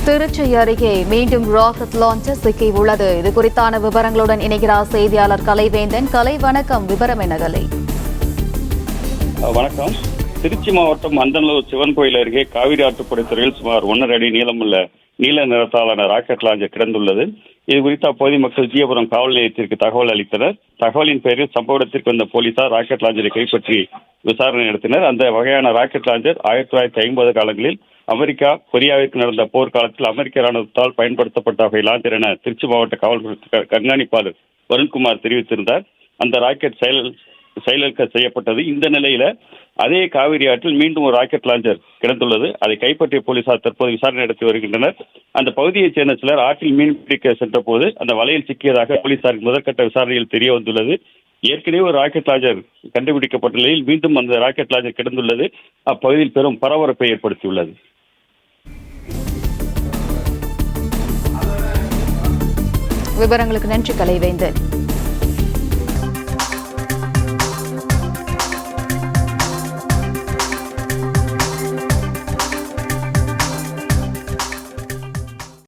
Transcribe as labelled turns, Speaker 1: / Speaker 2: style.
Speaker 1: திருச்சி அருகே மீண்டும் rocket launcher சிக்கியுள்ளது. இது குறித்தான விவரங்களுடன் இணைகிறார் செய்தியாளர் கலைவேந்தன். கலை, வணக்கம். விவரம் என்ன கலை?
Speaker 2: வணக்கம். திருச்சி மாவட்டம் அந்தனூர் சிவன் கோயில் அருகே காவிரி ஆற்றுப்படுத்துறையில் சுமார் 1.5 அடி நீளமுள்ள நீல நிறத்தாலான ராக்கெட் லாஞ்சர் கிடந்துள்ளது. இது குறித்து அப்பகுதி மக்கள் ஜீயபுரம் காவல் நிலையத்திற்கு தகவல் அளித்தனர். தகவலின் பேரில் சம்பவ இடத்திற்கு வந்த போலீசார் ராக்கெட் லாஞ்சரை கைப்பற்றி விசாரணை நடத்தினர். அந்த வகையான ராக்கெட் லாஞ்சர் 1950 காலங்களில் அமெரிக்கா கொரியாவிற்கு நடந்த போர்க்காலத்தில் அமெரிக்க ராணுவத்தால் பயன்படுத்தப்பட்ட வகை லாஞ்சர் என திருச்சி மாவட்ட காவல்துறை கண்காணிப்பாளர் வருண்குமார் தெரிவித்திருந்தார். அந்த ராக்கெட் செயலிழக்க செய்யப்பட்டது. இந்த நிலையில அதே காவிரி ஆற்றில் மீண்டும் ஒரு ராக்கெட் லாஞ்சர் கிடந்துள்ளது. அதை கைப்பற்றிய போலீசார் தற்போது விசாரணை நடத்தி வருகின்றனர். அந்த பகுதியைச் சேர்ந்த சிலர் ஆற்றில் மீன் பிடிக்க சென்ற போது அந்த வலையில் சிக்கியதாக போலீசாருக்கு முதற்கட்ட விசாரணையில் தெரிய வந்துள்ளது. ஏற்கனவே ஒரு ராக்கெட் லாஞ்சர் கண்டுபிடிக்கப்பட்ட நிலையில் மீண்டும் அந்த ராக்கெட் லாஞ்சர் கிடந்துள்ளது அப்பகுதியில் பெரும் பரபரப்பை ஏற்படுத்தியுள்ளது.
Speaker 1: விவரங்களுக்கு நன்றி கலைவேந்தன்.